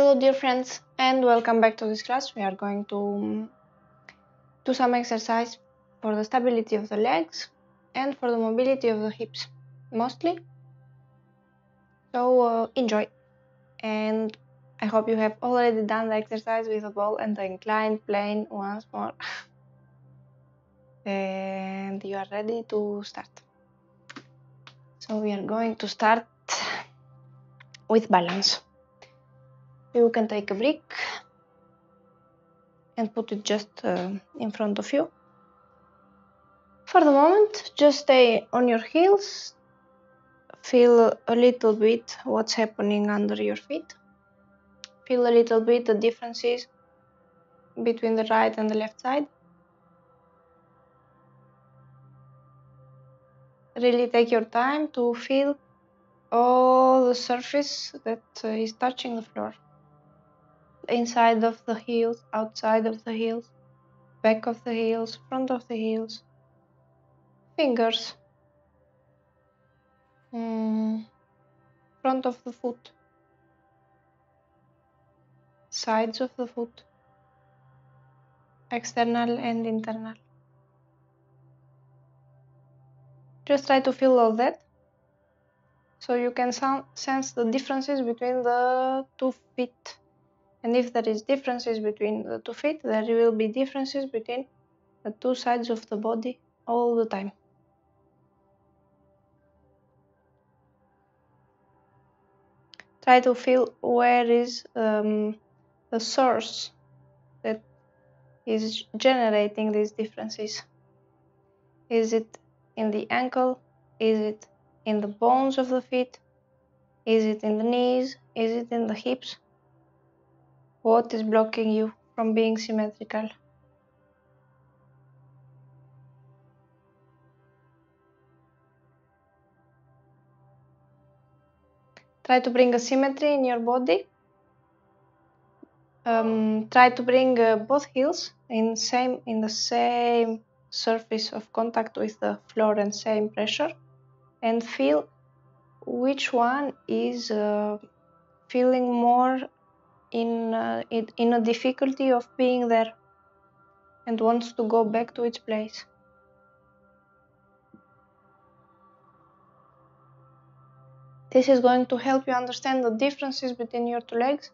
Hello dear friends and welcome back to this class. We are going to do some exercise for the stability of the legs and for the mobility of the hips mostly. So enjoy, and I hope you have already done the exercise with the ball and the inclined plane once more and you are ready to start. So we are going to start with balance. You can take a brick and put it just in front of you. For the moment, just stay on your heels, feel a little bit what's happening under your feet, feel a little bit the differences between the right and the left side. Really take your time to feel all the surface that is touching the floor. Inside of the heels, outside of the heels, back of the heels, front of the heels, fingers, front of the foot, sides of the foot, external and internal. Just try to feel all that so you can sense the differences between the 2 feet. And if there is differences between the 2 feet, there will be differences between the 2 sides of the body all the time. Try to feel where is the source that is generating these differences. Is it in the ankle? Is it in the bones of the feet? Is it in the knees? Is it in the hips? What is blocking you from being symmetrical? Try to bring a symmetry in your body. Try to bring both heels in the same surface of contact with the floor and same pressure, and feel which one is feeling more in a difficulty of being there and wants to go back to its place. This is going to help you understand the differences between your 2 legs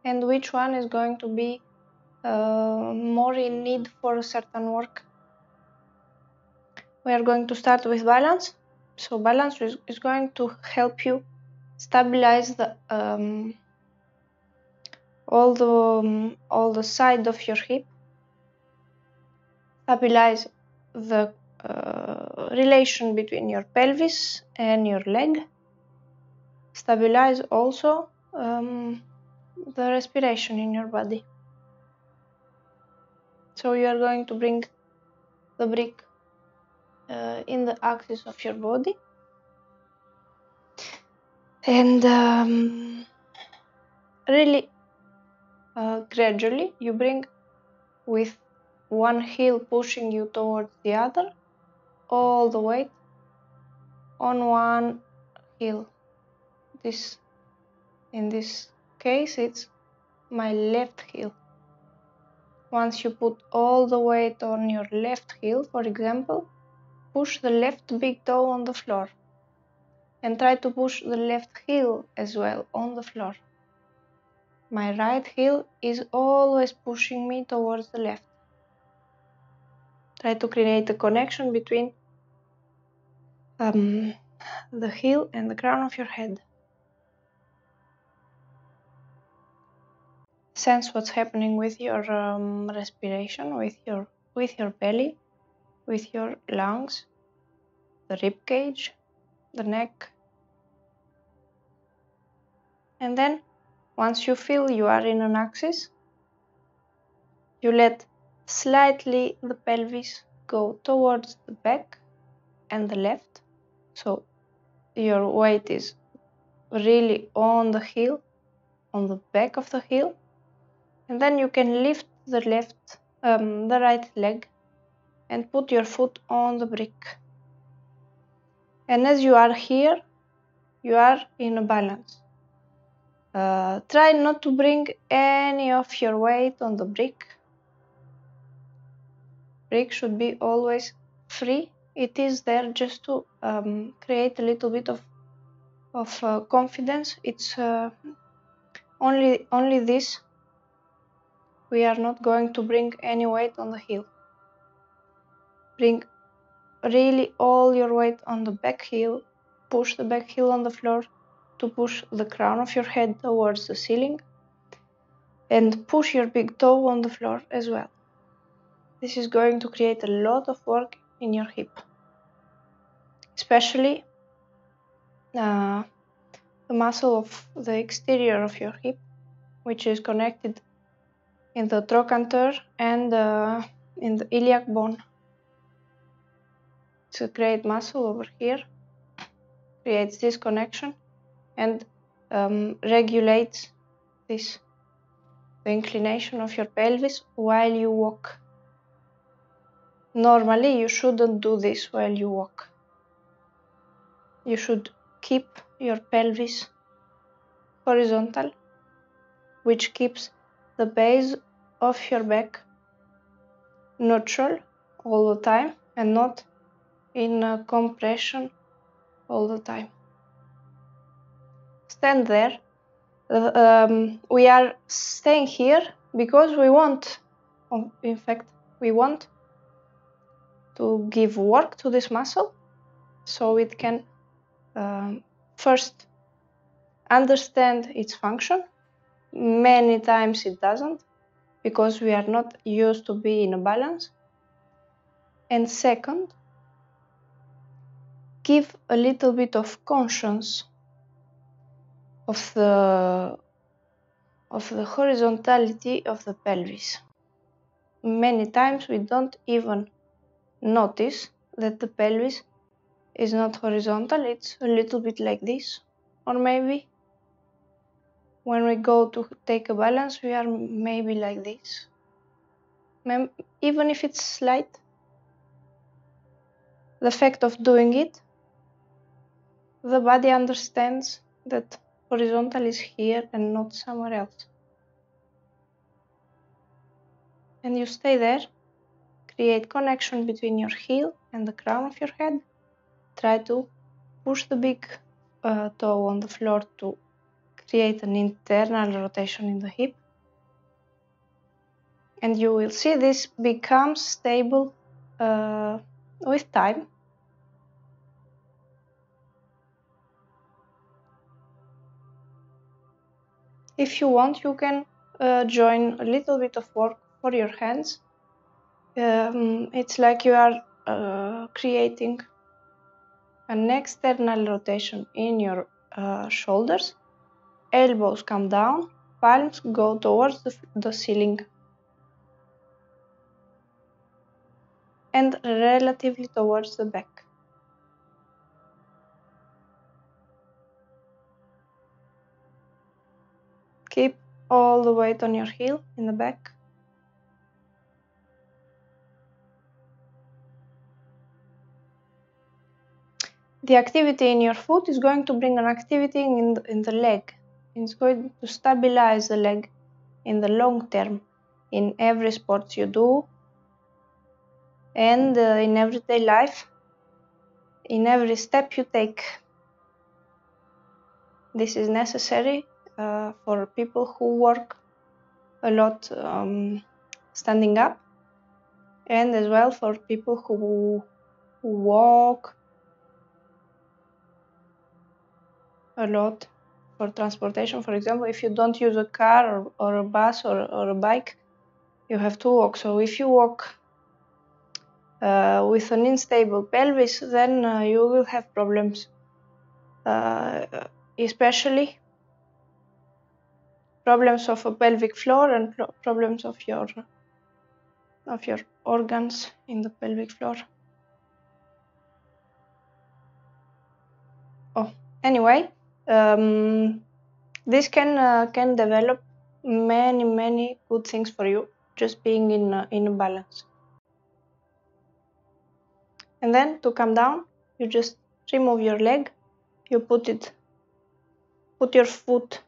and which one is going to be more in need for a certain work. We are going to start with balance. So balance is going to help you stabilize the all the side of your hip, stabilize the relation between your pelvis and your leg, stabilize also the respiration in your body. So you are going to bring the brick in the axis of your body, and really gradually you bring with one heel pushing you towards the other, all the weight on one heel. In this case it's my left heel. Once you put all the weight on your left heel, for example, push the left big toe on the floor and try to push the left heel as well on the floor. My right heel is always pushing me towards the left. Try to create a connection between the heel and the crown of your head. Sense what's happening with your respiration, with your belly, with your lungs, the rib cage, the neck. And then once you feel you are in an axis, you let slightly the pelvis go towards the back and the left. So your weight is really on the heel, on the back of the heel. And then you can lift the right leg and put your foot on the brick. And as you are here, you are in a balance. Try not to bring any of your weight on the brick. Brick should be always free. It is there just to create a little bit of confidence. It's only this. We are not going to bring any weight on the heel. Bring really all your weight on the back heel. Push the back heel on the floor to push the crown of your head towards the ceiling. And push your big toe on the floor as well. This is going to create a lot of work in your hip. Especially the muscle of the exterior of your hip, which is connected in the trochanter and in the iliac bone. It's a great muscle over here, creates this connection and regulates the inclination of your pelvis while you walk. Normally, you shouldn't do this while you walk. You should keep your pelvis horizontal, which keeps the base of your back neutral all the time and not in compression all the time. Stand there. We are staying here because we want, in fact, we want to give work to this muscle so it can first understand its function. Many times it doesn't because we are not used to be in a balance. And second, give a little bit of conscience of the horizontality of the pelvis. Many times we don't even notice that the pelvis is not horizontal, it's a little bit like this, or maybe when we go to take a balance we are maybe like this. Even if it's slight, the fact of doing it, the body understands that horizontal is here and not somewhere else. And you stay there, create connection between your heel and the crown of your head. Try to push the big toe on the floor to create an internal rotation in the hip. And you will see this becomes stable with time. If you want, you can join a little bit of work for your hands. It's like you are creating an external rotation in your shoulders. Elbows come down, palms go towards the ceiling and relatively towards the back. Keep all the weight on your heel in the back. The activity in your foot is going to bring an activity in the leg. It's going to stabilize the leg in the long term in every sport you do and in everyday life, in every step you take. This is necessary for people who work a lot standing up, and as well for people who walk a lot for transportation. For example, if you don't use a car or a bus or a bike, you have to walk. So if you walk with an unstable pelvis, then you will have problems, especially problems of a pelvic floor and problems of your organs in the pelvic floor. Anyway, this can develop many good things for you, just being in a balance. And then to come down, you just remove your leg, you put your foot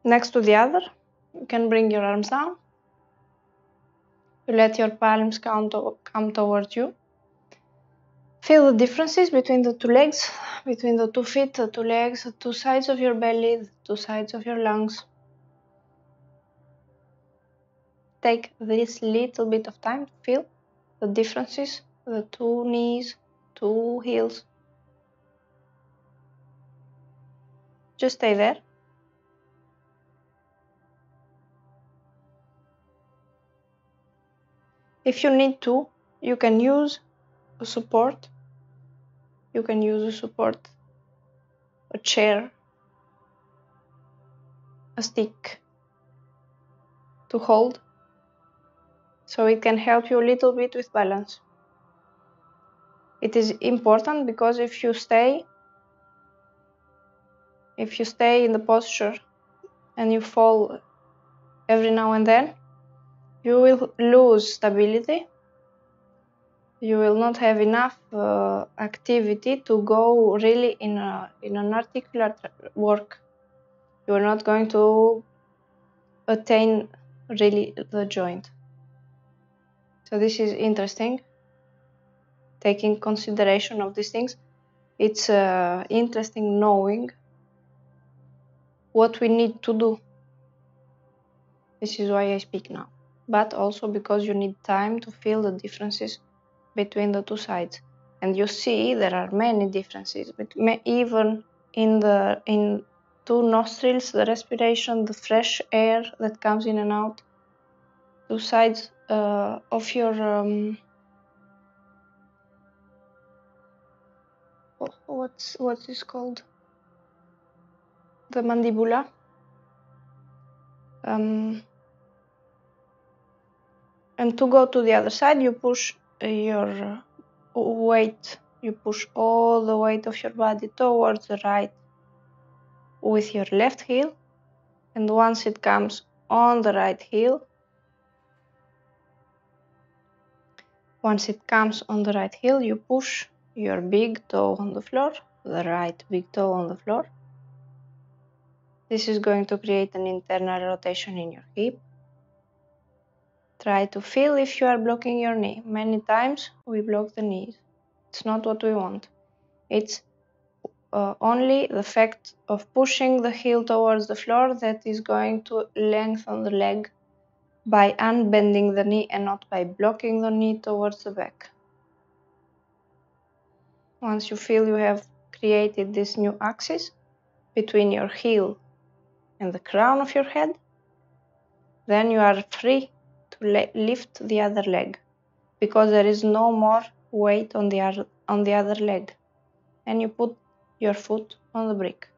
next to the other. You can bring your arms down. You let your palms come towards you. Feel the differences between the two legs, between the 2 feet, the 2 legs, the 2 sides of your belly, the 2 sides of your lungs. Take this little bit of time to feel the differences, the 2 knees, 2 heels. Just stay there. If you need to, you can use a support. You can use a support, a chair, a stick to hold, so it can help you a little bit with balance. It is important because if you stay in the posture and you fall every now and then, you will lose stability. You will not have enough activity to go really in an articular work. You are not going to attain really the joint. So this is interesting. Taking consideration of these things, it's interesting knowing what we need to do. This is why I speak now. But also because you need time to feel the differences between the 2 sides. And you see there are many differences, but even in 2 nostrils, the respiration, the fresh air that comes in and out, 2 sides of your what's this called? The mandibula. And to go to the other side, you push your weight. You push all the weight of your body towards the right with your left heel. And once it comes on the right heel, you push your big toe on the floor, the right big toe on the floor. This is going to create an internal rotation in your hip. Try to feel if you are blocking your knee. Many times we block the knees. It's not what we want. It's only the fact of pushing the heel towards the floor that is going to lengthen the leg by unbending the knee and not by blocking the knee towards the back. Once you feel you have created this new axis between your heel and the crown of your head, then you are free to lift the other leg, because there is no more weight on the other leg, and you put your foot on the brick.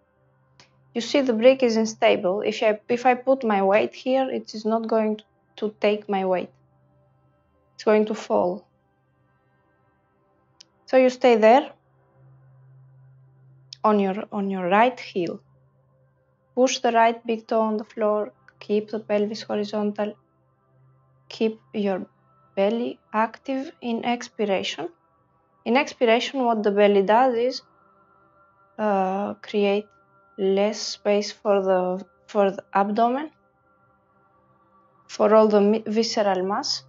You see the brick is unstable. If I put my weight here, it is not going to take my weight. It's going to fall. So you stay there on your right heel. Push the right big toe on the floor. Keep the pelvis horizontal. Keep your belly active in expiration. In expiration, what the belly does is create less space for the abdomen, for all the visceral mass,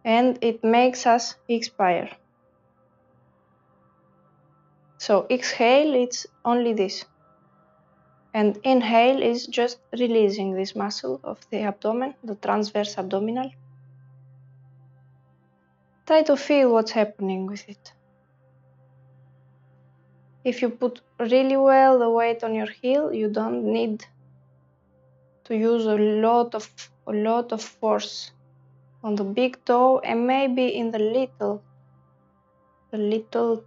and it makes us expire. So exhale, it's only this. And inhale is just releasing this muscle of the abdomen, the transverse abdominal. Try to feel what's happening with it. If you put really well the weight on your heel, you don't need to use a lot of force on the big toe and maybe in the little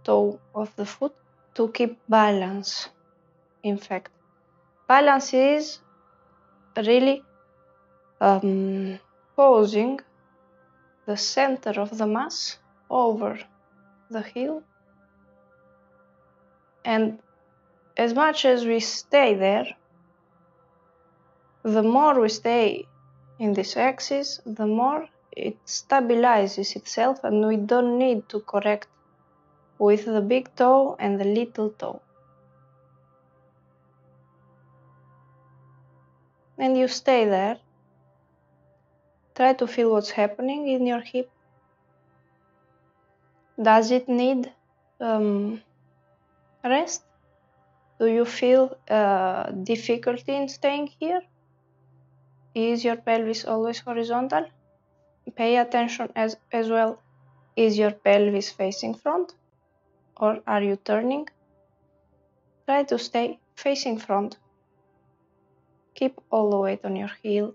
toe of the foot to keep balance. In fact, balance is really posing the center of the mass over the heel, and as much as we stay there, the more we stay in this axis, the more it stabilizes itself, and we don't need to correct with the big toe and the little toe. And you stay there. Try to feel what's happening in your hip. Does it need rest? Do you feel difficulty in staying here? Is your pelvis always horizontal? Pay attention as well. Is your pelvis facing front? Or are you turning? Try to stay facing front. Keep all the weight on your heel.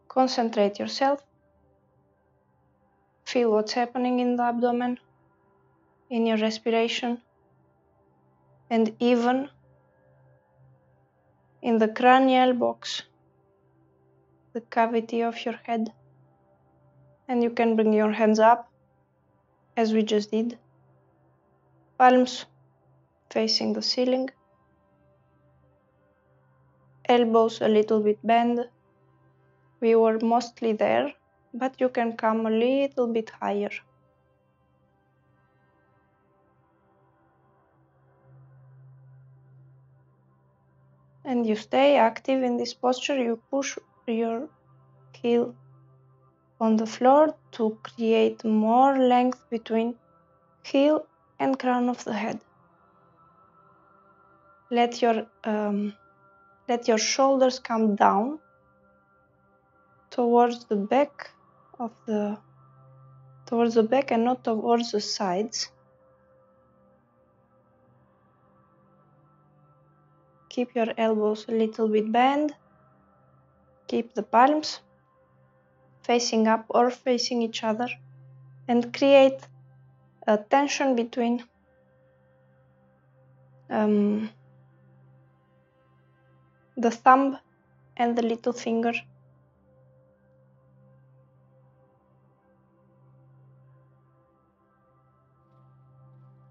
Concentrate yourself. Feel what's happening in the abdomen, in your respiration, and even in the cranial box, the cavity of your head. And you can bring your hands up, as we just did. Palms facing the ceiling. Elbows a little bit bent. We were mostly there, but you can come a little bit higher. And you stay active in this posture. You push your heel on the floor to create more length between heel and crown of the head. Let your shoulders come down towards the back and not towards the sides. Keep your elbows a little bit bent. Keep the palms facing up or facing each other, and create a tension between the thumb and the little finger.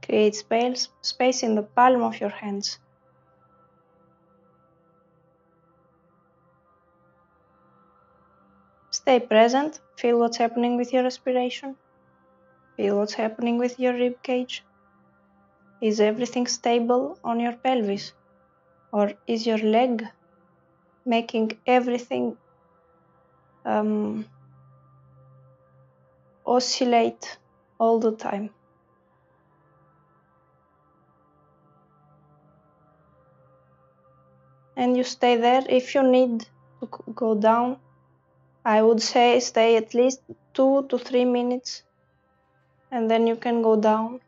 Create space in the palm of your hands. Stay present. Feel what's happening with your respiration. Feel what's happening with your rib cage. Is everything stable on your pelvis? Or is your leg making everything oscillate all the time? And you stay there. If you need to go down, I would say stay at least 2 to 3 minutes, and then you can go down.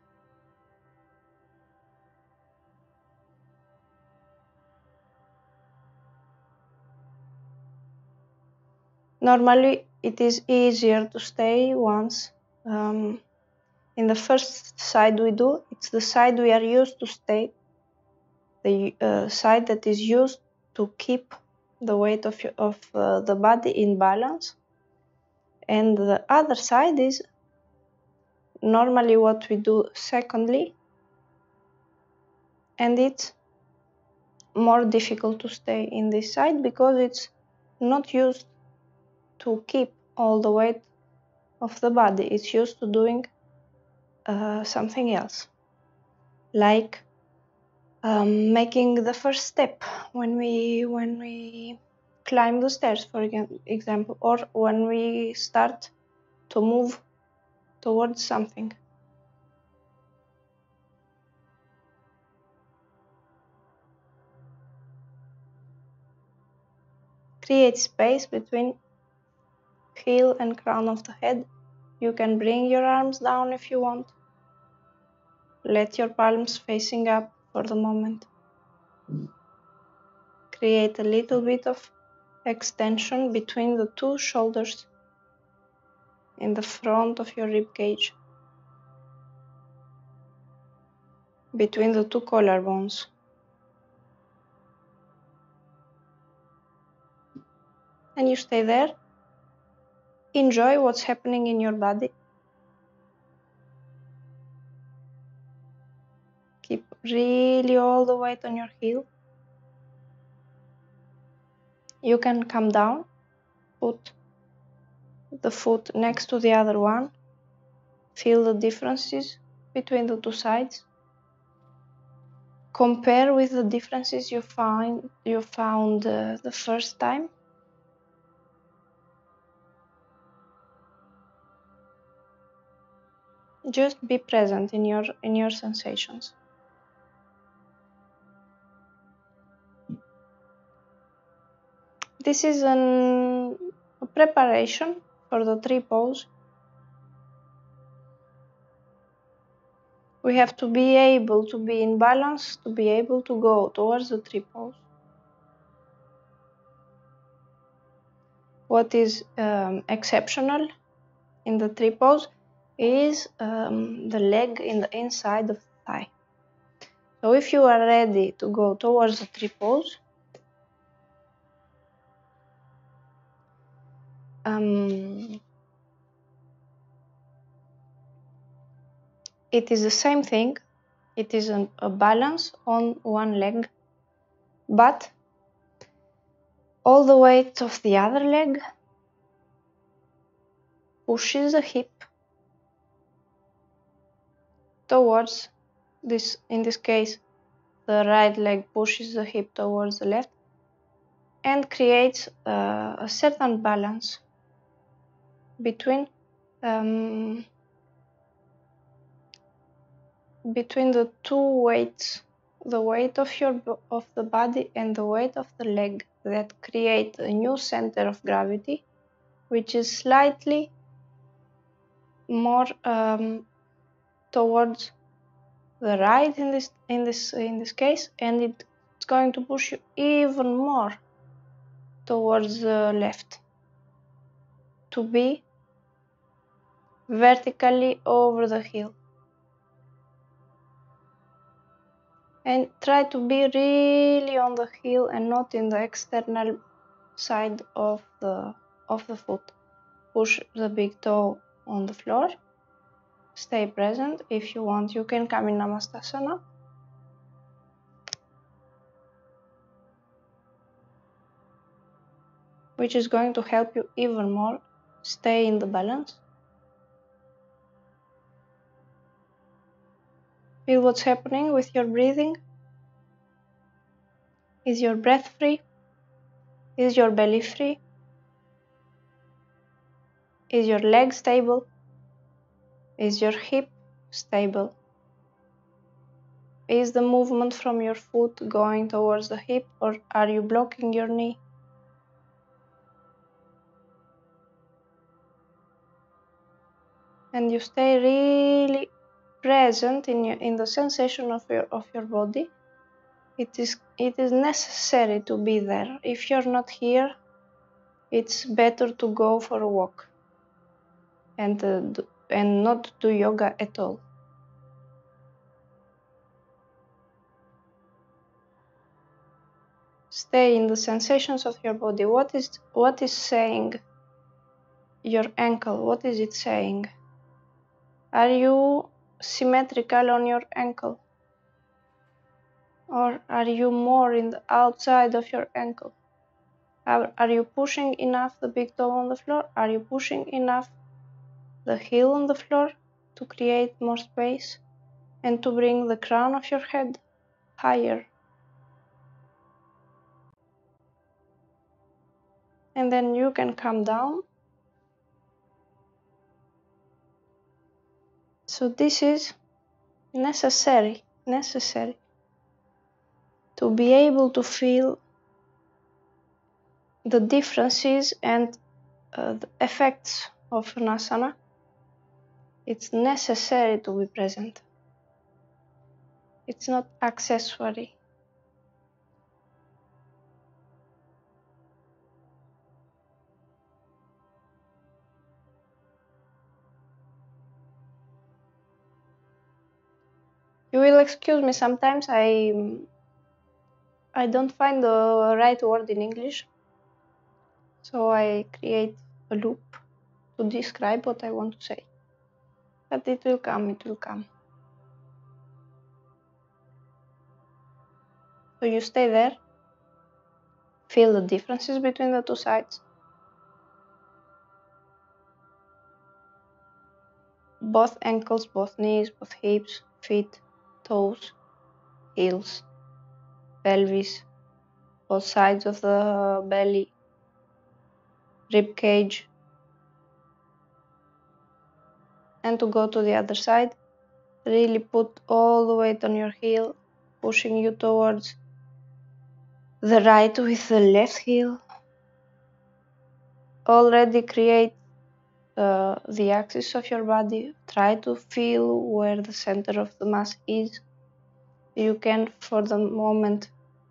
Normally, it is easier to stay once. In the first side we do, it's the side we are used to stay, the side that is used to keep the weight of the body in balance. And the other side is normally what we do secondly, and it's more difficult to stay in this side because it's not used to keep all the weight of the body. It's used to doing something else, like making the first step when we climb the stairs, for example, or when we start to move towards something. Create space between heel and crown of the head. You can bring your arms down if you want. Let your palms facing up for the moment. Create a little bit of extension between the two shoulders in the front of your rib cage, between the two collarbones. And you stay there. Enjoy what's happening in your body. Keep really all the weight on your heel. You can come down, put the foot next to the other one. Feel the differences between the two sides. compare with the differences you found the first time. Just be present in your sensations. This is a preparation for the tree pose. We have to be able to be in balance to be able to go towards the tree pose. What is exceptional in the tree pose is the leg in the inside of the thigh. So if you are ready to go towards the tree pose, it is the same thing. It is a balance on one leg, but all the weight of the other leg pushes the hip towards this. In this case, the right leg pushes the hip towards the left and creates a certain balance between the two weights, the weight of the body and the weight of the leg, that create a new center of gravity, which is slightly more towards the right in this case, and it's going to push you even more towards the left to be vertically over the heel. And try to be really on the heel and not in the external side of the foot. Push the big toe on the floor. Stay present. If you want, you can come in Namastasana. Which is going to help you even more stay in the balance. Feel what's happening with your breathing. Is your breath free? Is your belly free? Is your leg stable? Is your hip stable? Is the movement from your foot going towards the hip, or are you blocking your knee? And you stay really present in the sensation of your body. It is necessary to be there. If you're not here, it's better to go for a walk and not do yoga at all. Stay in the sensations of your body. What is saying your ankle? What is it saying? Are you symmetrical on your ankle? Or are you more in the outside of your ankle? Are you pushing enough the big toe on the floor? Are you pushing enough the heel on the floor to create more space and to bring the crown of your head higher? And then you can come down. So this is necessary to be able to feel the differences and the effects of an asana. It's necessary to be present. It's not accessory. You will excuse me, sometimes I don't find the right word in English, so I create a loop to describe what I want to say. But it will come. So you stay there, feel the differences between the two sides. Both ankles, both knees, both hips, feet, toes. heels, pelvis, both sides of the belly, rib cage. And to go to the other side, really put all the weight on your heel, pushing you towards the right with the left heel. Already create the axis of your body. Try to feel where the center of the mass is. You can, for the moment,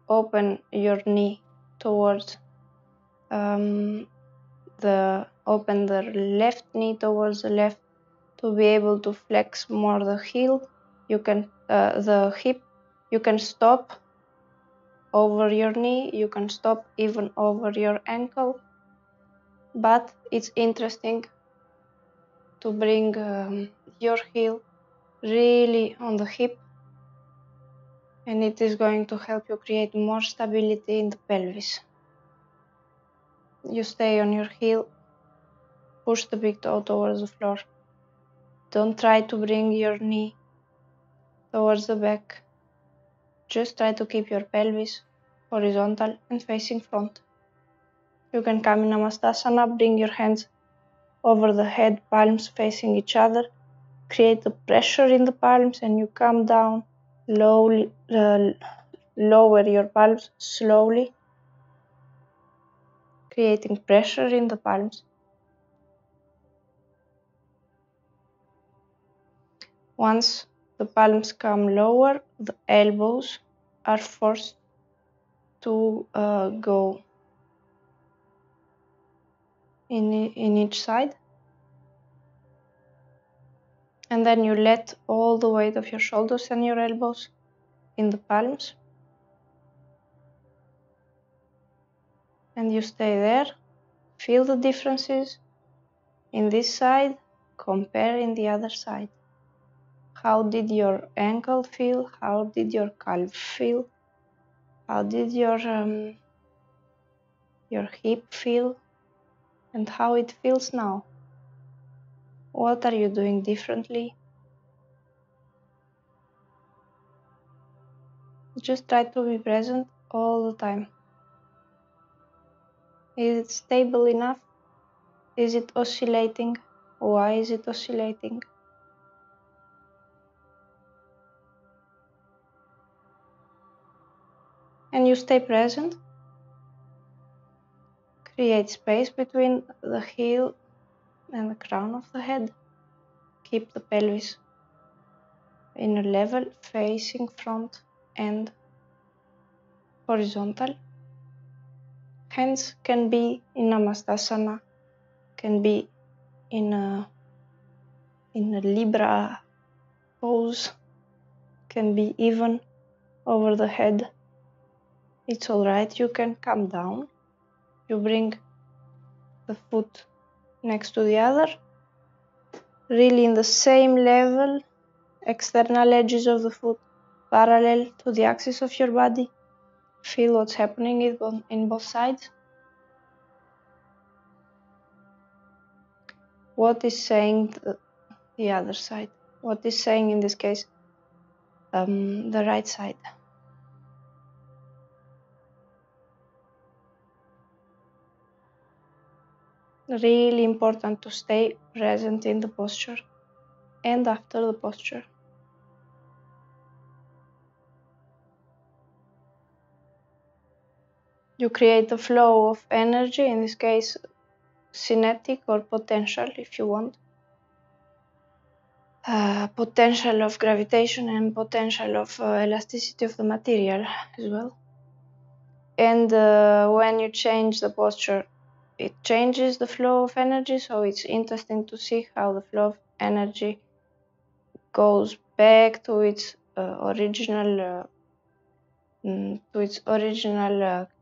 open your knee towards open the left knee towards the left to be able to flex more the heel. You can the hip. You can stop over your knee. You can stop even over your ankle. But it's interesting to bring your heel really on the hip, and it is going to help you create more stability in the pelvis. You stay on your heel, push the big toe towards the floor. Don't try to bring your knee towards the back. Just try to keep your pelvis horizontal and facing front. You can come in Namaskasana, bring your hands over the head, palms facing each other. Create a pressure in the palms and you come down slowly, lower your palms slowly, creating pressure in the palms. Once the palms come lower, the elbows are forced to go in each side. And then you let all the weight of your shoulders and your elbows in the palms. And you stay there. Feel the differences in this side, compare in the other side. How did your ankle feel? How did your calf feel? How did your hip feel? And how it feels now? What are you doing differently? Just try to be present all the time. Is it stable enough? Is it oscillating? Why is it oscillating? And you stay present. Create space between the heel and the crown of the head. Keep the pelvis in a level, facing front and horizontal. Hands can be in Namastasana, can be in a Libra pose, can be even over the head. It's alright, you can come down. You bring the foot next to the other, really in the same level, external edges of the foot parallel to the axis of your body. Feel what's happening in both sides. What is saying the other side? What is saying in this case the right side? Really important to stay present in the posture and after the posture. You create a flow of energy, in this case kinetic or potential if you want. Potential of gravitation and potential of elasticity of the material as well. And when you change the posture, it changes the flow of energy, so it's interesting to see how the flow of energy goes back to its original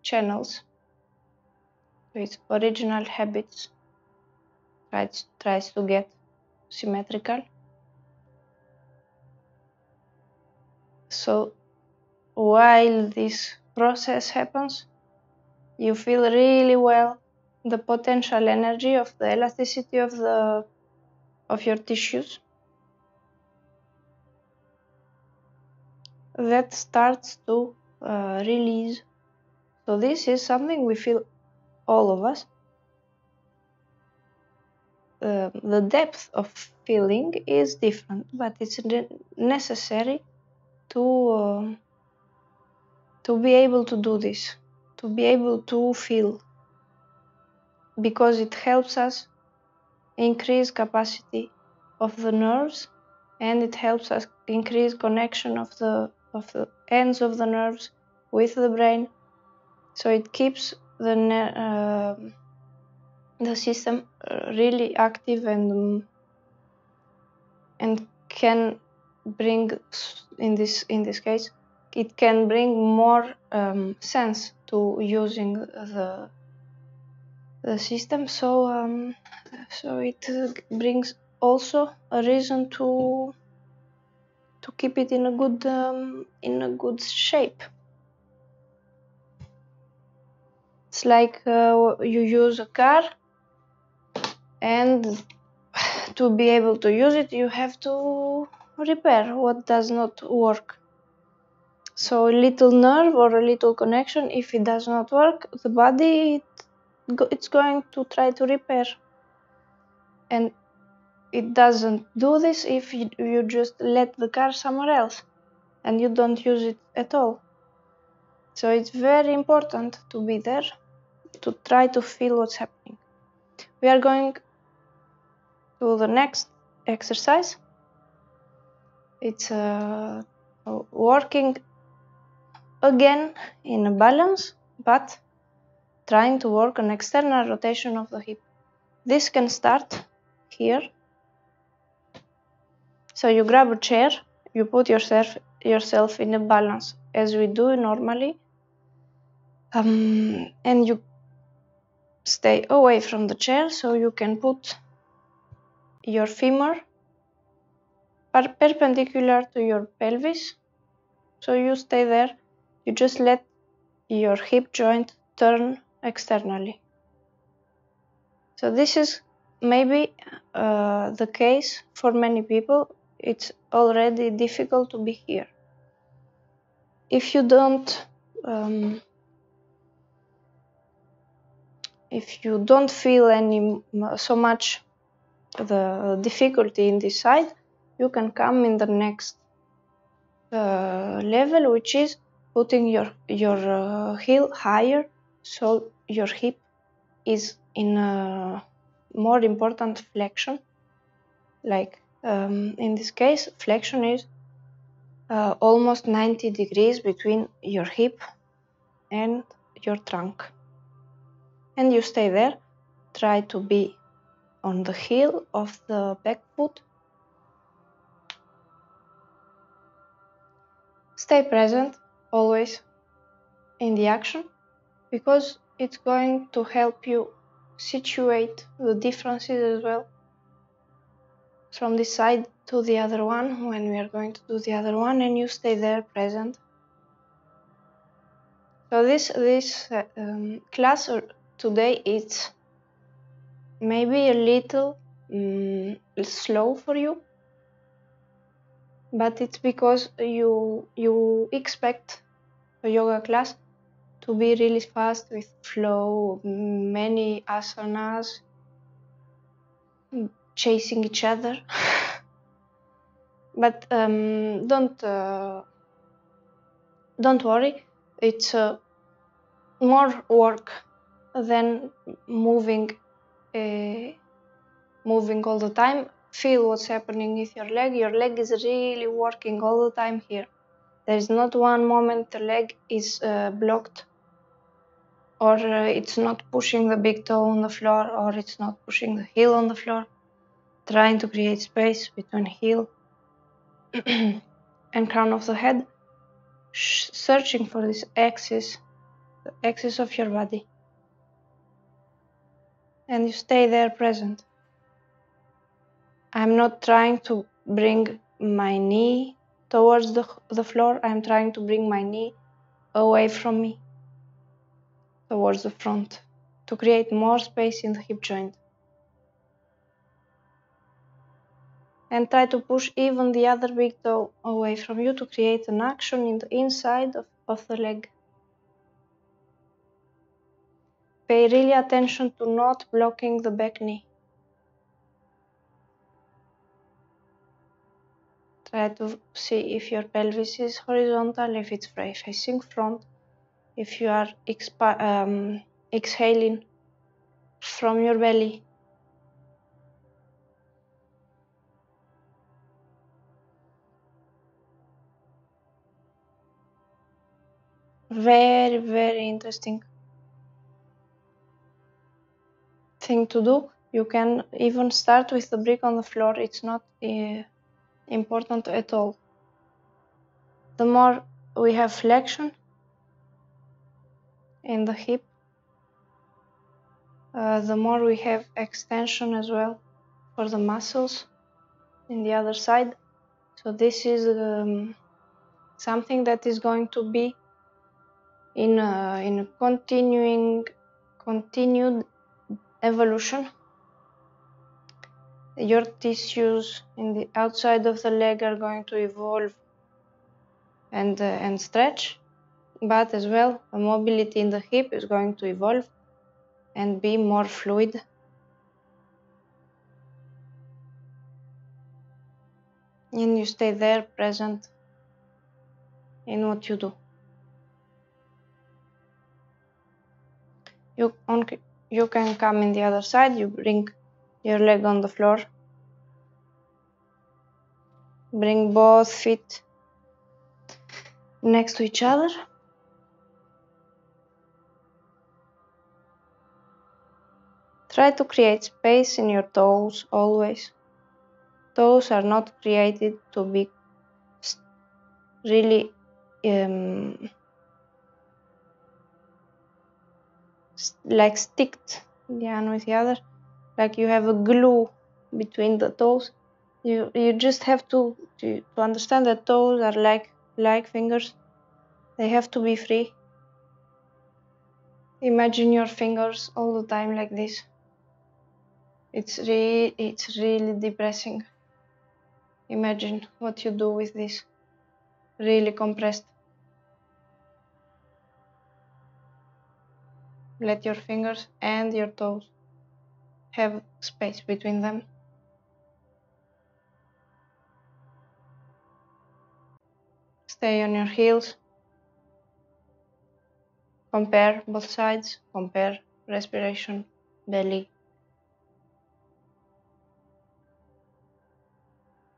channels, to its original habits. Tries to get symmetrical. So while this process happens, you feel really well the potential energy of the elasticity of your tissues. that starts to release. So this is something we feel, all of us. The depth of feeling is different, but it's necessary to be able to do this, to be able to feel, because it helps us increase capacity of the nerves, and it helps us increase connection of the ends of the nerves with the brain. So it keeps the system really active and can bring, in this case, it can bring more sense to using the system. So so it brings also a reason to keep it in a good shape. It's like you use a car, and to be able to use it, you have to repair what does not work. So a little nerve or a little connection, if it does not work, the body it's going to try to repair, and it doesn't do this if you just let the car somewhere else and you don't use it at all. So it's very important to be there, to try to feel what's happening. We are going to the next exercise. It's working again in a balance, but trying to work an external rotation of the hip. This can start here. So you grab a chair, you put yourself in a balance as we do normally, and you stay away from the chair, so you can put your femur perpendicular to your pelvis. So you stay there, you just let your hip joint turn externally. So this is maybe the case for many people. It's already difficult to be here. If you don't feel so much the difficulty in this side, you can come in the next level, which is putting your heel higher, so your hip is in a more important flexion. Like in this case, flexion is almost 90 degrees between your hip and your trunk. And you stay there, try to be on the heel of the back foot. Stay present always in the action, because it's going to help you situate the differences as well from this side to the other one when we are going to do the other one, and you stay there present. So this class today is maybe a little slow for you, but it's because you expect a yoga class to be really fast with flow, many asanas, chasing each other. But don't worry, it's more work than moving all the time. Feel what's happening with your leg. Your leg is really working all the time here. There is not one moment the leg is blocked, or it's not pushing the big toe on the floor, or it's not pushing the heel on the floor. Trying to create space between heel and crown of the head, searching for this axis, the axis of your body. And you stay there present. I'm not trying to bring my knee towards the floor. I'm trying to bring my knee away from me, towards the front, to create more space in the hip joint. And try to push even the other big toe away from you to create an action in the inside of the leg. Pay really attention to not blocking the back knee. Try to see if your pelvis is horizontal, if it's facing front, if you are exhaling from your belly. Very, very interesting thing to do. You can even start with the brick on the floor. It's not important at all. The more we have flexion in the hip, the more we have extension as well for the muscles in the other side. So this is something that is going to be in a continued evolution. Your tissues in the outside of the leg are going to evolve and stretch, but as well the mobility in the hip is going to evolve and be more fluid. And you stay there present in what you do. You can come in the other side, you bring your leg on the floor. Bring both feet next to each other. Try to create space in your toes always. Toes are not created to be really like sticked one with the other, like you have a glue between the toes. You just have to understand that toes are like fingers. They have to be free. Imagine your fingers all the time like this. It's really depressing. Imagine what you do with this. Really compressed. Let your fingers and your toes have space between them. Stay on your heels. Compare both sides. Compare respiration, belly,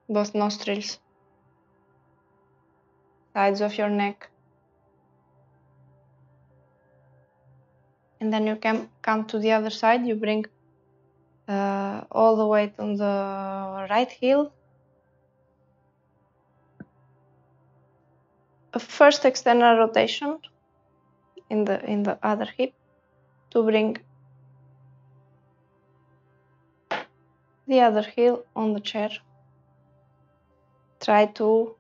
both nostrils, sides of your neck. And then you can come to the other side. You bring all the weight on the right heel. A first external rotation in the other hip to bring the other heel on the chair. Try to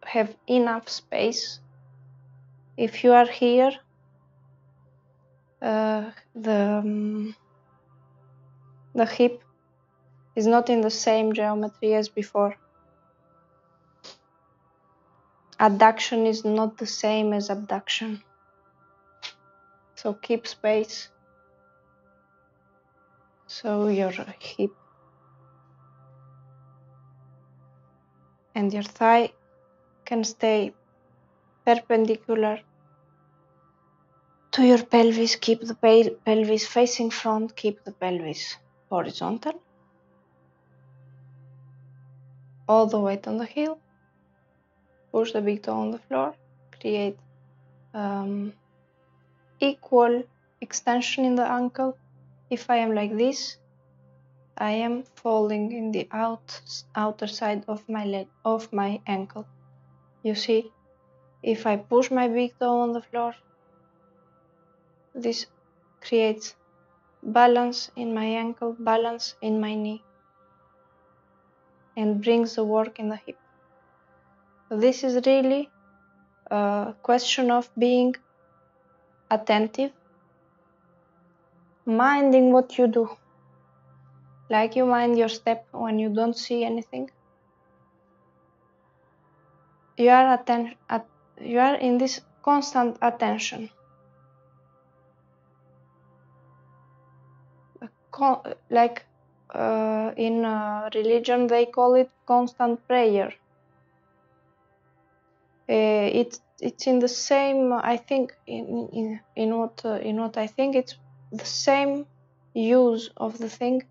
have enough space. If you are here, the hip is not in the same geometry as before. Adduction is not the same as abduction. So keep space so your hip and your thigh can stay perpendicular to your pelvis. Keep the pelvis facing front, keep the pelvis horizontal. All the weight on the heel. Push the big toe on the floor. Create equal extension in the ankle. If I am like this, I am falling in the outer side of my leg, of my ankle. You see, if I push my big toe on the floor, this creates balance in my ankle, balance in my knee, and brings the work in the hip. So this is really a question of being attentive, minding what you do. like you mind your step when you don't see anything. You are in this constant attention. Like in religion they call it constant prayer. It's in the same, I think, in what I think, it's the same use of the thing,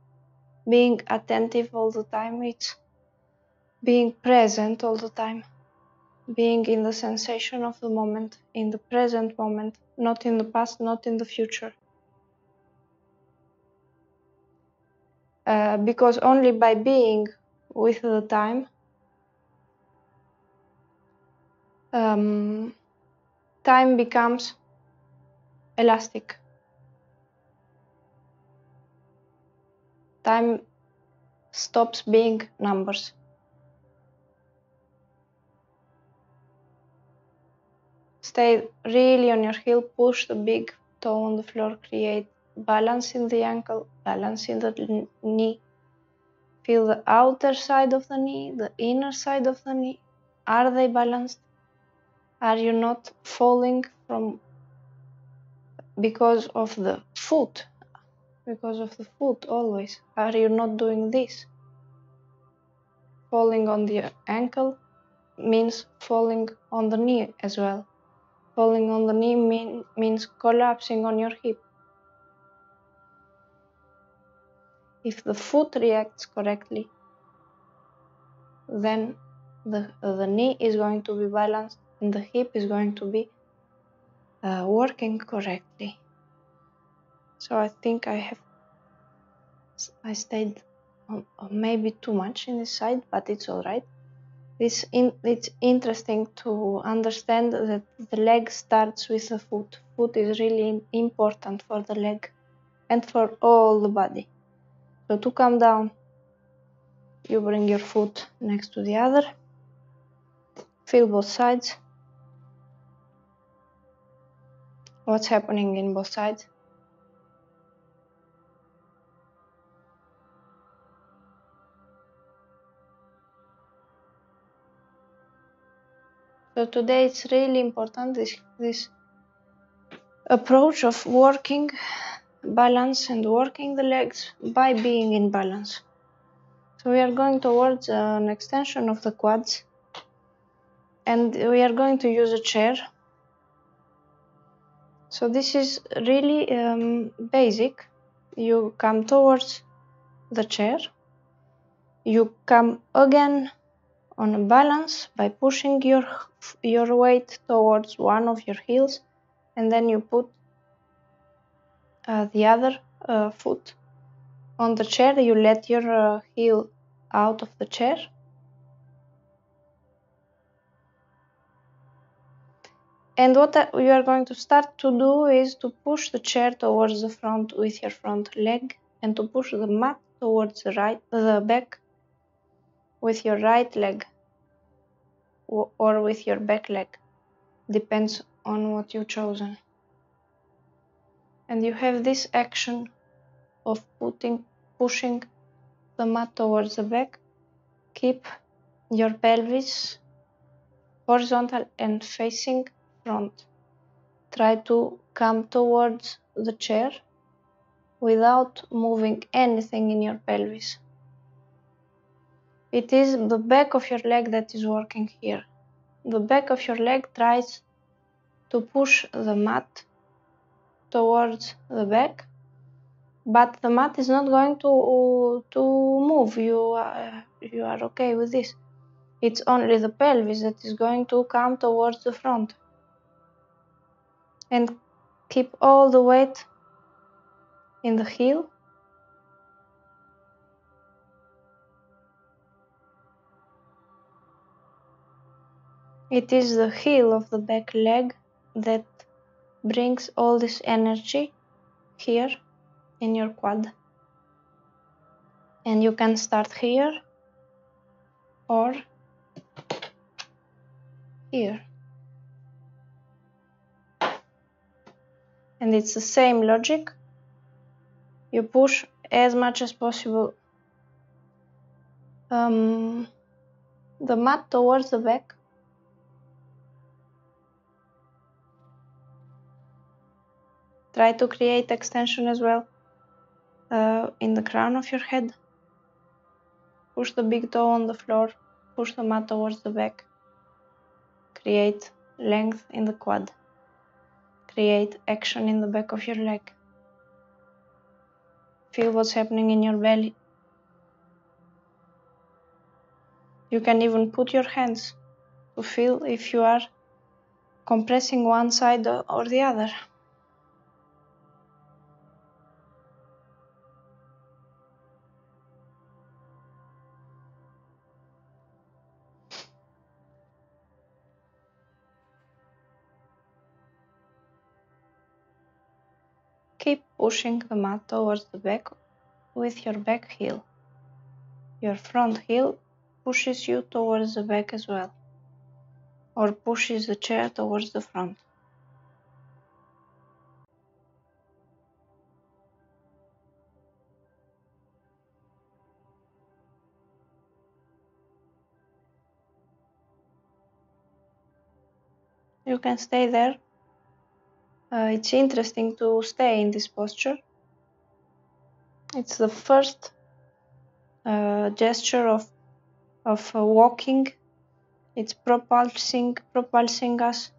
being attentive all the time. It's being present all the time, being in the sensation of the moment, in the present moment, not in the past, not in the future. Because only by being with the time, time becomes elastic. Time stops being numbers. Stay really on your heel, push the big toe on the floor, create balance in the ankle, balance in the knee. Feel the outer side of the knee, the inner side of the knee. Are they balanced? Are you not falling from because of the foot? Because of the foot always. Are you not doing this? Falling on the ankle means falling on the knee as well. Falling on the knee means collapsing on your hip. If the foot reacts correctly, then the knee is going to be balanced and the hip is going to be working correctly. So I think I stayed maybe too much in this side, but it's all right. It's interesting to understand that the leg starts with the foot. Foot is really important for the leg and for all the body. So to come down, you bring your foot next to the other. Feel both sides. What's happening in both sides? So today it's really important, this approach of working balance and working the legs by being in balance. So we are going towards an extension of the quads, and we are going to use a chair. So this is really basic. You come towards the chair. You come again on a balance by pushing your weight towards one of your heels, and then you put the other foot on the chair. You let your heel out of the chair. And what you are going to start to do is to push the chair towards the front with your front leg, and to push the mat towards the back with your right leg or with your back leg. Depends on what you've chosen. And you have this action of pushing the mat towards the back. Keep your pelvis horizontal and facing front. Try to come towards the chair without moving anything in your pelvis. It is the back of your leg that is working here. The back of your leg tries to push the mat towards the back, but the mat is not going to move. You are okay with this. It's only the pelvis that is going to come towards the front. And keep all the weight in the heel. It is the heel of the back leg that brings all this energy here in your quad. And you can start here or here. And it's the same logic. You push as much as possible the mat towards the back. Try to create extension as well in the crown of your head. Push the big toe on the floor, push the mat towards the back. Create length in the quad. Create action in the back of your leg. Feel what's happening in your belly. You can even put your hands to feel if you are compressing one side or the other. Keep pushing the mat towards the back with your back heel. Your front heel pushes you towards the back as well, or pushes the chair towards the front. You can stay there. It's interesting to stay in this posture. It's the first gesture of walking. It's propulsing us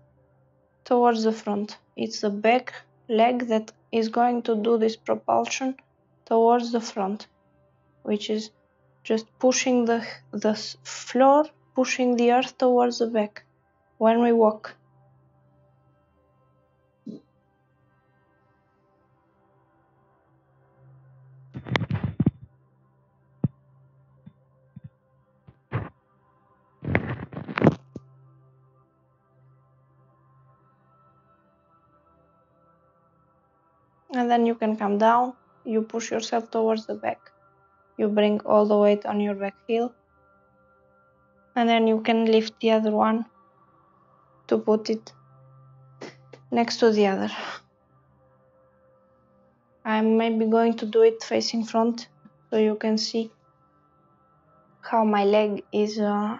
towards the front. It's the back leg that is going to do this propulsion towards the front, which is just pushing the floor, pushing the earth towards the back when we walk. And then you can come down, you push yourself towards the back. You bring all the weight on your back heel. And then you can lift the other one to put it next to the other. I'm maybe going to do it facing front so you can see how my leg is a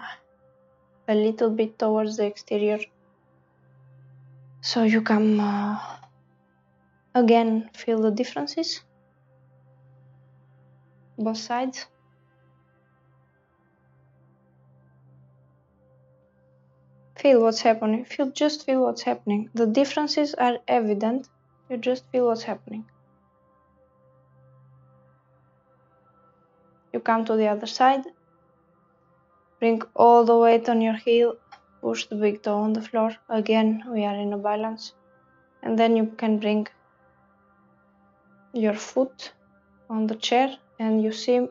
little bit towards the exterior. So you can again feel the differences, both sides. Feel what's happening. Just feel what's happening. The differences are evident. You just feel what's happening. You come to the other side. Bring all the weight on your heel. Push the big toe on the floor. Again, we are in a balance. And then you can bring your foot on the chair. And you see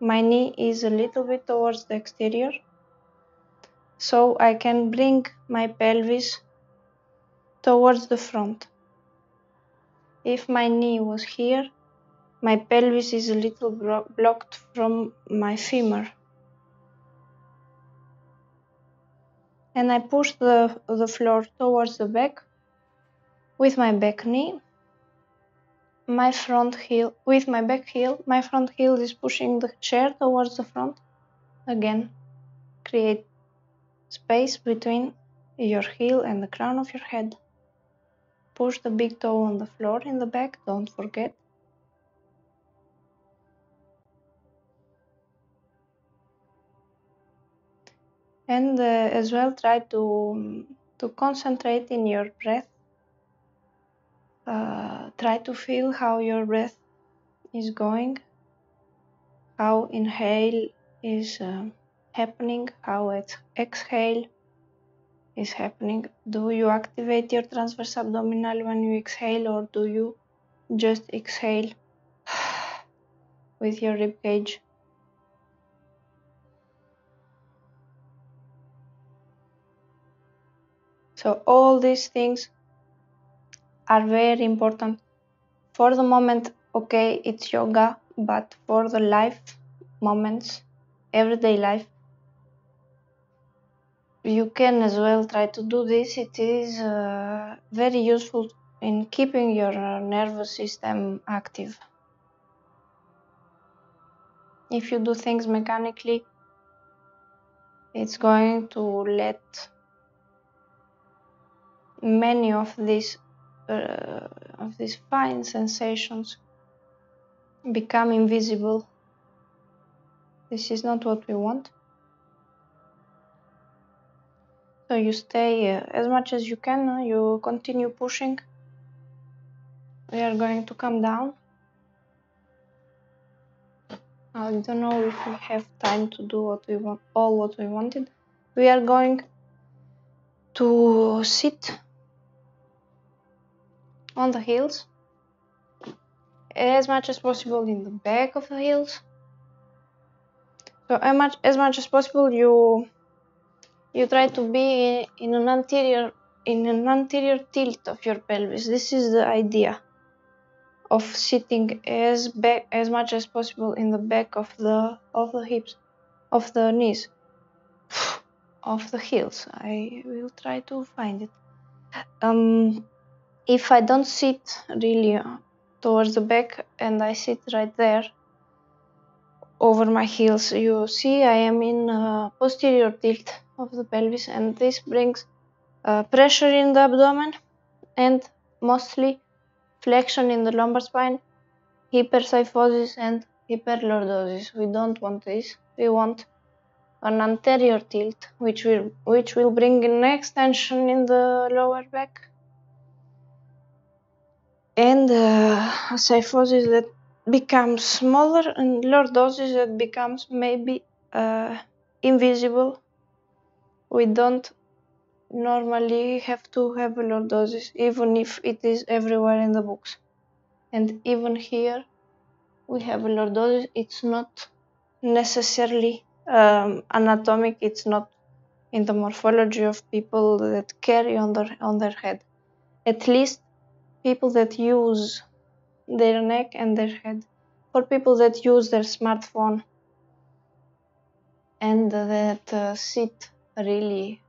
my knee is a little bit towards the exterior. So I can bring my pelvis towards the front. If my knee was here, my pelvis is a little blocked from my femur. And I push the floor towards the back with my back knee. My front heel, with my back heel, my front heel is pushing the chair towards the front. Again, create space between your heel and the crown of your head. Push the big toe on the floor in the back, don't forget. And as well try to concentrate in your breath. Try to feel how your breath is going, how inhale is happening, how exhale is happening. Do you activate your transverse abdominal when you exhale, or do you just exhale with your rib cage? So all these things are very important. For the moment, okay, it's yoga, but for the life moments, everyday life, you can as well try to do this. It is very useful in keeping your nervous system active. If you do things mechanically, it's going to let many of these fine sensations become invisible. This is not what we want. So you stay as much as you can, you continue pushing. We are going to come down. I don't know if we have time to do what we want, all what we wanted. We are going to sit on the heels as much as possible in the back of the heels. So as much as possible you try to be in an anterior tilt of your pelvis. This is the idea of sitting as much as possible in the back of the hips, of the knees, of the heels. I will try to find it. If I don't sit really towards the back and I sit right there over my heels, you see I am in posterior tilt of the pelvis, and this brings pressure in the abdomen and mostly flexion in the lumbar spine, hypersyphosis and hyperlordosis. We don't want this. We want an anterior tilt, which will bring an extension in the lower back and a syphosis that becomes smaller and lordosis that becomes maybe invisible. We don't normally have to have a lordosis, even if it is everywhere in the books. And even here we have a lordosis. It's not necessarily anatomic. It's not in the morphology of people that carry on their head. At least people that use their neck and their head. For people that use their smartphone and that sit really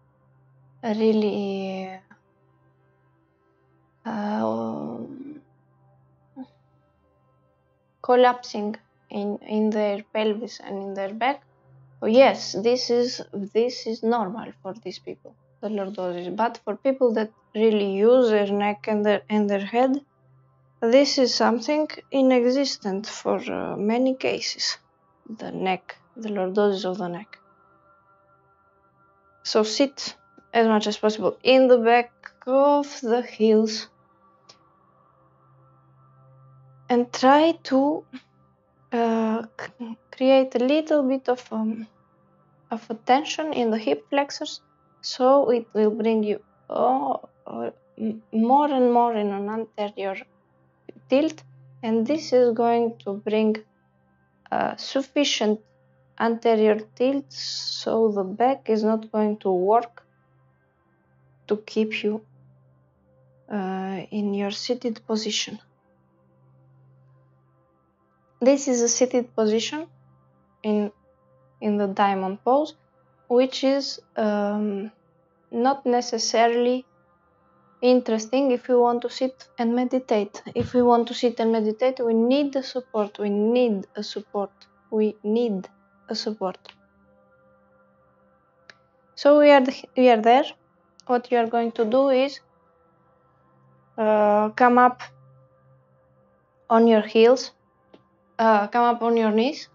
collapsing in their pelvis and in their back. Oh, yes, this is normal for these people, the lordosis. But for people that really use their neck and their head, this is something inexistent for many cases. The neck, the lordosis of the neck. So sit as much as possible in the back of the heels and try to create a little bit of a tension in the hip flexors, so it will bring you more and more in an anterior tilt, and this is going to bring sufficient anterior tilt so the back is not going to work to keep you in your seated position. This is a seated position in the diamond pose, which is not necessarily interesting if you want to sit and meditate. If we want to sit and meditate, we need a support. We need a support. So we are there. What you are going to do is come up on your heels, come up on your knees.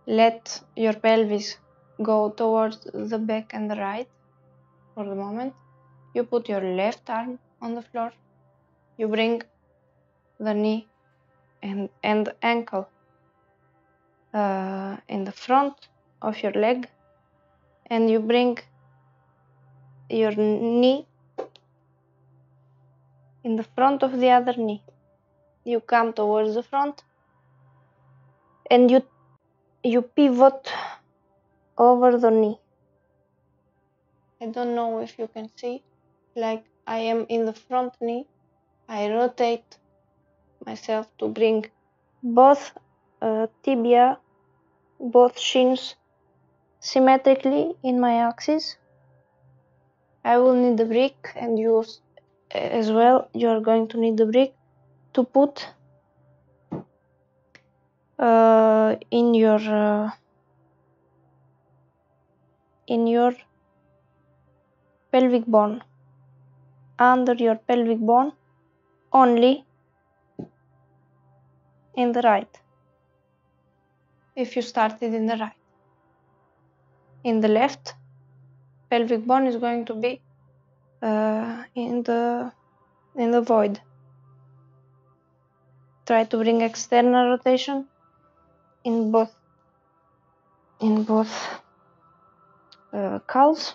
Let your pelvis go towards the back and the right for the moment. You put your left arm on the floor. You bring the knee and the ankle in the front of your leg, and you bring your knee in the front of the other knee. You come towards the front and you pivot over the knee. I don't know if you can see, like I am in the front knee. I rotate myself to bring both tibia, both shins symmetrically in my axis. I will need the brick, and you as well. You are going to need the brick to put in your pelvic bone, under your pelvic bone, only in the right, if you started in the right. In the left, pelvic bone is going to be in the void. Try to bring external rotation in both calves,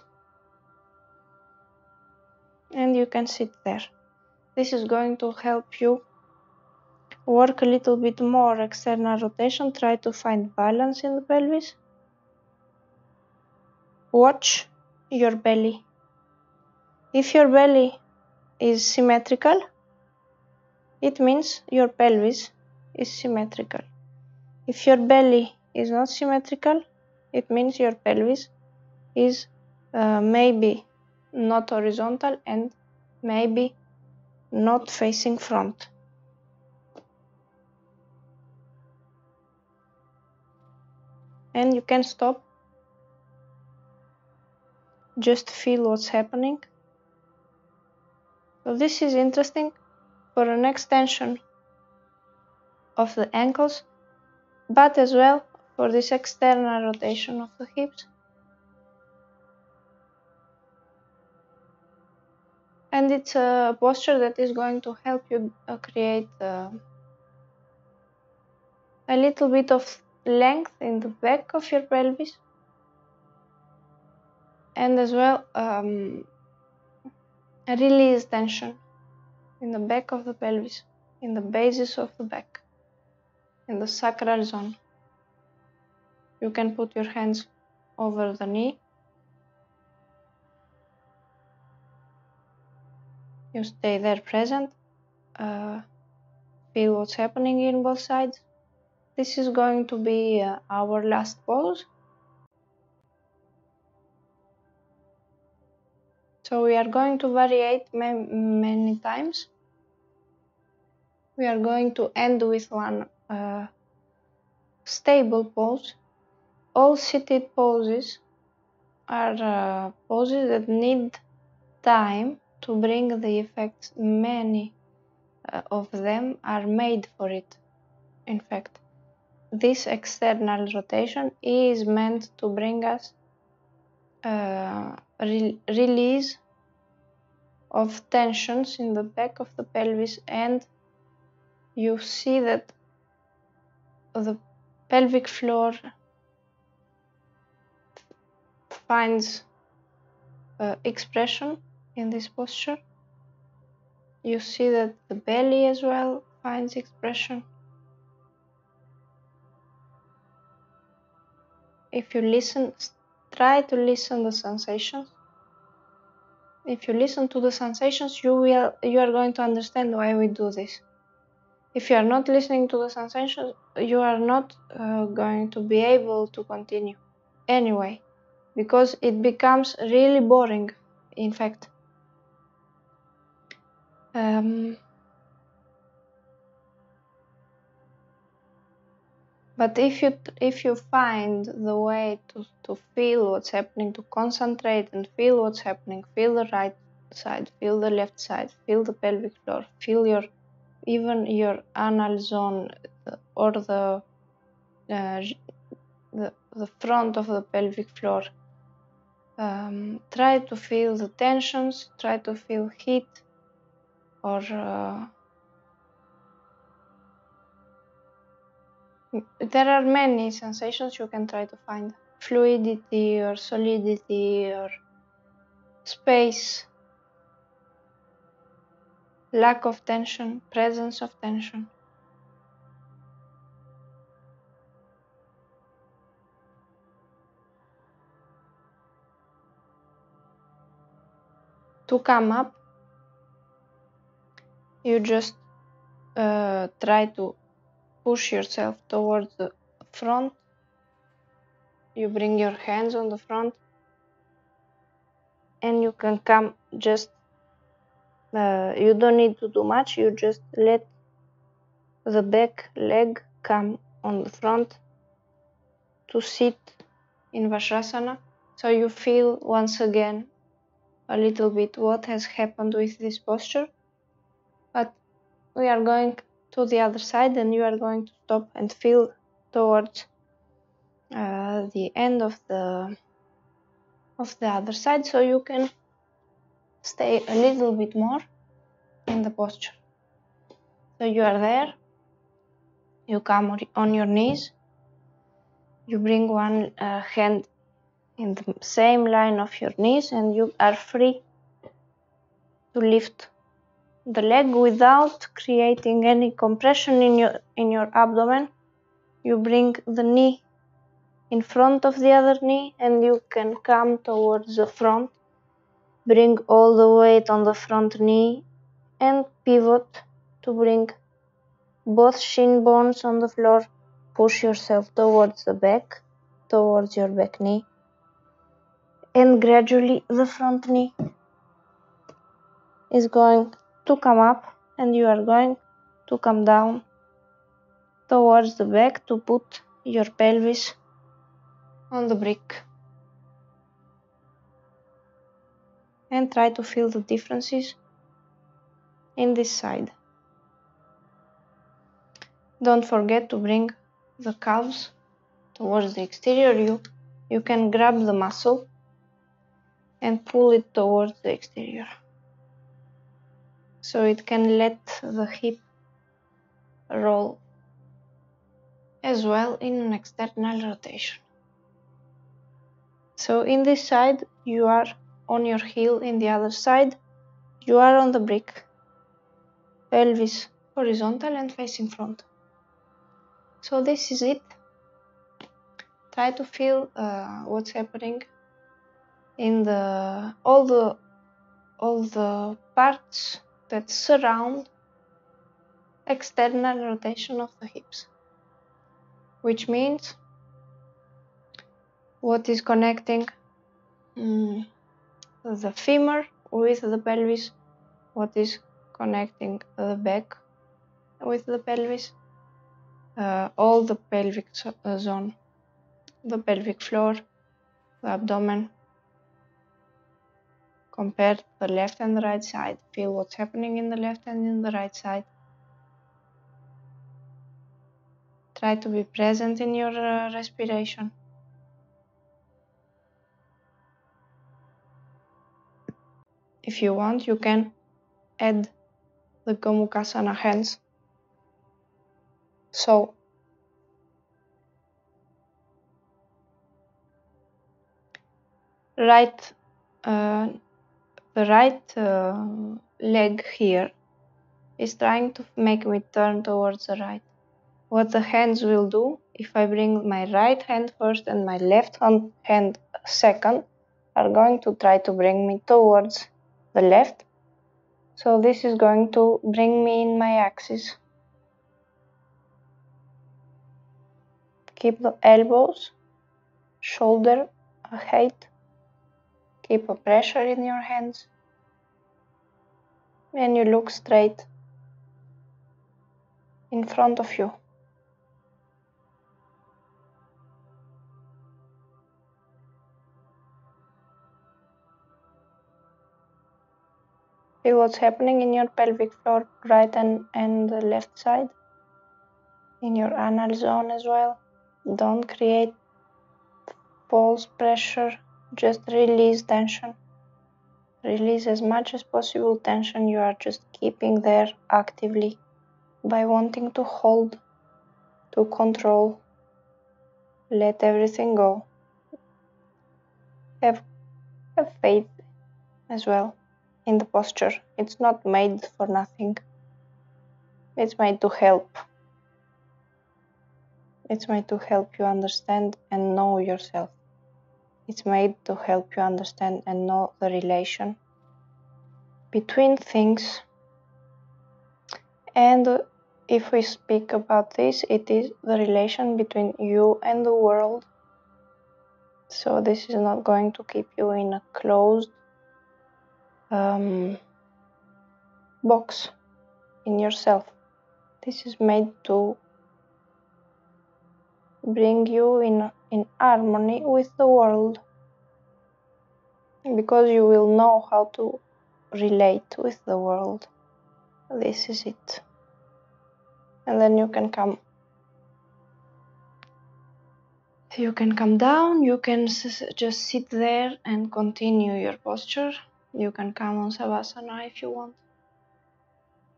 and you can sit there. This is going to help you work a little bit more external rotation. Try to find balance in the pelvis. Watch your belly. If your belly is symmetrical, it means your pelvis is symmetrical. If your belly is not symmetrical, it means your pelvis is maybe not horizontal and maybe not facing front. And you can stop. Just feel what's happening. So this is interesting for an extension of the ankles, but as well for this external rotation of the hips. And it's a posture that is going to help you create a little bit of length in the back of your pelvis, and as well release tension in the back of the pelvis, in the basis of the back, in the sacral zone. You can put your hands over the knee. You stay there present. Feel what's happening in both sides. This is going to be our last pose. So we are going to variate many times. We are going to end with one stable pose. All seated poses are poses that need time to bring the effects. Many of them are made for it. In fact, this external rotation is meant to bring us release of tensions in the back of the pelvis, and you see that the pelvic floor finds expression in this posture. You see that the belly as well finds expression. If you listen, try to listen the sensations. If you listen to the sensations, you are going to understand why we do this. If you are not listening to the sensations, you are not going to be able to continue anyway, because it becomes really boring, in fact. But if you find the way to feel what's happening, to concentrate and feel what's happening, feel the right side, feel the left side, feel the pelvic floor, feel even your anal zone or the front of the pelvic floor. Try to feel the tensions, try to feel heat, or there are many sensations you can try to find. Fluidity or solidity or space, lack of tension, presence of tension. To come up, you just try to push yourself towards the front. You bring your hands on the front, and you can come just, you don't need to do much, you just let the back leg come on the front to sit in Vajrasana. So you feel once again a little bit what has happened with this posture. But we are going to the other side, and you are going to stop and feel towards the end of the other side, so you can stay a little bit more in the posture. So you are there, you come on your knees, you bring one hand in the same line of your knees, and you are free to lift the leg without creating any compression in your abdomen. You bring the knee in front of the other knee, and you can come towards the front. Bring all the weight on the front knee and pivot to bring both shin bones on the floor. Push yourself towards the back, towards your back knee, and gradually the front knee is going to come up, and you are going to come down towards the back to put your pelvis on the brick. And try to feel the differences in this side. Don't forget to bring the calves towards the exterior. You can grab the muscle and pull it towards the exterior, so it can let the hip roll as well in an external rotation. So in this side, you are on your heel. In the other side, you are on the brick, pelvis horizontal and facing front. So this is it. Try to feel what's happening in all the parts that surround external rotation of the hips, which means what is connecting the femur with the pelvis, what is connecting the back with the pelvis, all the pelvic zone, the pelvic floor, the abdomen. Compare the left and the right side. Feel what's happening in the left and in the right side. Try to be present in your respiration. If you want, you can add the Gomukhasana hands. So, the right leg here is trying to make me turn towards the right. What the hands will do, if I bring my right hand first and my left hand second, are going to try to bring me towards the left. So this is going to bring me in my axis. Keep the elbows, shoulder height. Keep a pressure in your hands. And you look straight in front of you. Feel what's happening in your pelvic floor, right and the left side. In your anal zone as well. Don't create false pressure, just release tension. Release as much as possible tension you are just keeping there actively by wanting to hold, to control. Let everything go. Have faith as well in the posture. It's not made for nothing. It's made to help. It's made to help you understand and know yourself. It's made to help you understand and know the relation between things. And if we speak about this, it is the relation between you and the world. So this is not going to keep you in a closed box in yourself. This is made to bring you in harmony with the world, because you will know how to relate with the world. This is it. And then you can come down, you can just sit there and continue your posture. You can come on Savasana if you want.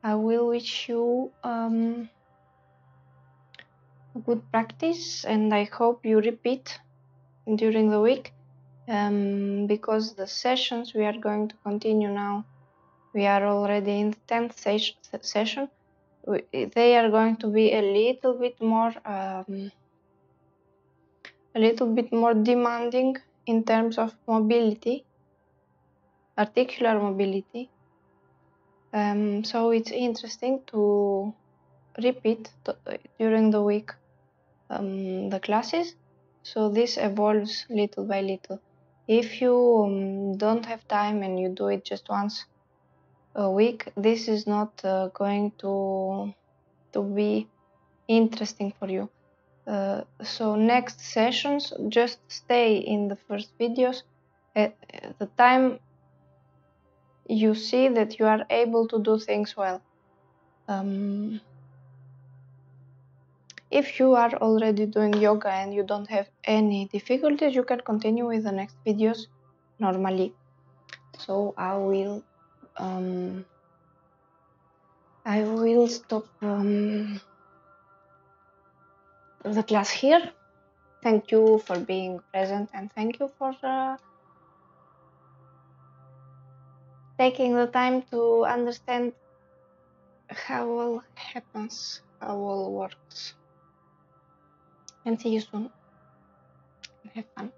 I will wish you a good practice, and I hope you repeat during the week, because the sessions we are going to continue now, we are already in the 10th session. They are going to be a little bit more demanding in terms of mobility, articular mobility. So it's interesting to repeat during the week the classes. So this evolves little by little. If you don't have time and you do it just once a week, this is not going to be interesting for you. So next sessions, just stay in the first videos. At the time you see that you are able to do things well. If you are already doing yoga and you don't have any difficulties, you can continue with the next videos normally. So I will stop the class here. Thank you for being present, and thank you for taking the time to understand how all happens, how all works. And see you soon. Have fun.